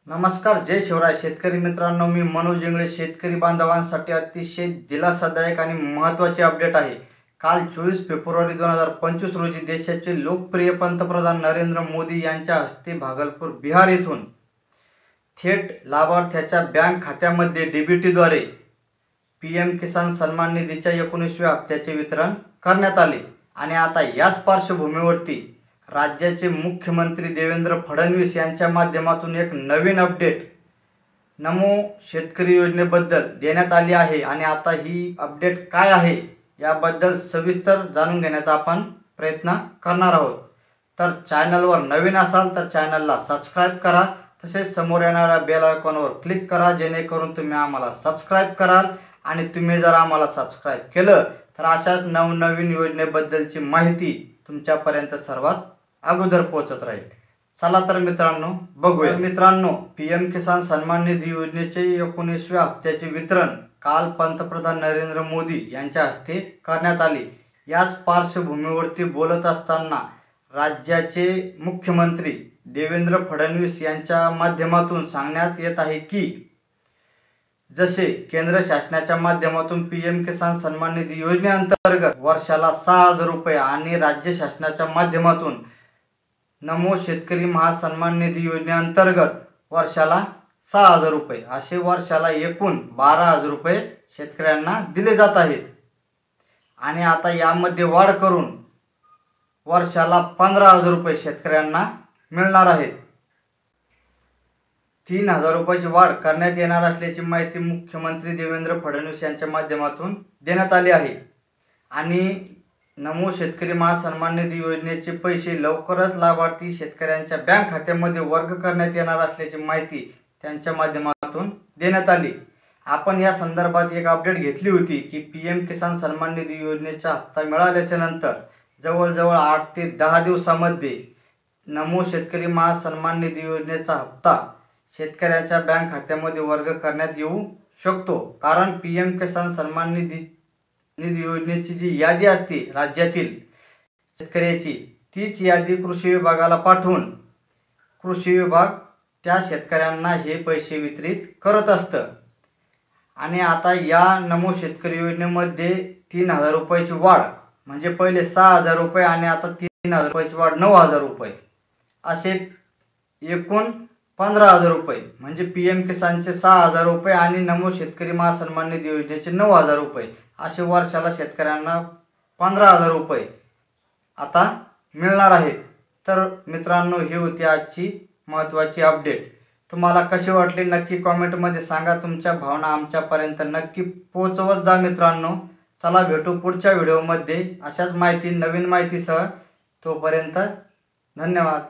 नमस्कार, जय शिवराय शेतकरी मित्रांनो, मी मनोज इंगळे. शेतकरी बांधवांसाठी अतिशय दिलासादायक आणि महत्त्वाची अपडेट आहे. काल 24 फेब्रुवारी 2025 रोजी देशाचे लोकप्रिय पंतप्रधान नरेंद्र मोदी यांच्या हस्ते भागलपूर, बिहार येथून थेट लाभार्थ्याच्या बँक खात्यामध्ये डीबीटीद्वारे पीएम किसान सन्मान निधीच्या 19व्या हप्त्याचे वितरण करण्यात आले. आणि आता याच पार्श्वभूमीवरती राज्याचे मुख्यमंत्री देवेंद्र फडणवीस यांच्या माध्यमातून एक नवीन अपडेट नमो शेतकरी योजनेबद्दल देण्यात आली आहे. आणि आता ही अपडेट काय आहे याबद्दल सविस्तर जाणून घेण्याचा आपण प्रयत्न करणार आहोत. तर चॅनलवर नवीन असाल तर चॅनलला सबस्क्राईब करा, तसेच समोर येणाऱ्या बेल आयकॉनवर क्लिक करा, जेणेकरून तुम्ही आम्हाला सबस्क्राईब कराल. आणि तुम्ही जर आम्हाला सबस्क्राईब केलं तर अशाच नवनवीन योजनेबद्दलची माहिती तुमच्यापर्यंत सर्वात अगोदर पोहोचत राहील. चला तर मित्रांनो बघूया. मित्रांनो, पीएम किसान सन्मान निधी योजनेचे 19व्या हप्त्याचे वितरण काल पंतप्रधान नरेंद्र मोदी यांच्या हस्ते करण्यात आले. याच पार्श्वभूमीवरती बोलत असताना राज्याचे मुख्यमंत्री देवेंद्र फडणवीस यांच्या माध्यमातून सांगण्यात येत आहे की जसे केंद्र शासनाच्या माध्यमातून पीएम किसान सन्मान निधी योजनेअंतर्गत वर्षाला 6,000 रुपये आणि राज्य शासनाच्या माध्यमातून नमो शेतकरी महासन्मान निधी योजनेअंतर्गत वर्षाला 6,000 रुपये असे वर्षाला एकूण 12,000 रुपये शेतकऱ्यांना दिले जात आहेत. आणि आता यामध्ये वाढ करून वर्षाला 15,000 रुपये शेतकऱ्यांना मिळणार आहेत. 3,000 रुपयाची वाढ करण्यात येणार असल्याची माहिती मुख्यमंत्री देवेंद्र फडणवीस यांच्या माध्यमातून देण्यात आली आहे. आणि नमो शेतकरी महासन्मान निधी योजनेचे पैसे लवकरच लाभार्थी शेतकऱ्यांच्या बँक खात्यामध्ये वर्ग करण्यात येणार असल्याची माहिती त्यांच्या माध्यमातून देण्यात आली. आपण या संदर्भात एक अपडेट घेतली होती की पीएम किसान सन्मान निधी योजनेचा हप्ता मिळाल्याच्या नंतर जवळजवळ 8 ते 10 दिवसांमध्ये नमो शेतकरी महासन्मान निधी योजनेचा हप्ता शेतकऱ्याच्या बँक खात्यामध्ये वर्ग करण्यात येऊ शकतो. कारण पीएम किसान सन्मान निधी योजनेची जी यादी असते राज्यातील शेतकऱ्याची, तीच यादी कृषी विभागाला पाठवून कृषी विभाग त्या शेतकऱ्यांना हे पैसे वितरित करत असतं. आणि आता या नमो शेतकरी योजनेमध्ये 3,000 रुपयाची वाढ, म्हणजे पहिले 6,000 रुपये आणि आता 3,000 रुपयाची वाढ 9,000 रुपये असे एकूण 15,000 रुपये, म्हणजे पीएम किसानचे 6,000 रुपये आणि नमो शेतकरी महासन्मान निधी योजनेचे 9,000 रुपये असे वर्षाला शेतकऱ्यांना 15,000 रुपये आता मिळणार आहेत. तर मित्रांनो, ही होती आजची महत्त्वाची अपडेट. तुम्हाला कशी वाटली नक्की कॉमेंटमध्ये सांगा. तुमच्या भावना आमच्यापर्यंत नक्की पोहोचवत जा मित्रांनो. चला भेटू पुढच्या व्हिडिओमध्ये अशाच नवीन माहितीसह. तोपर्यंत धन्यवाद.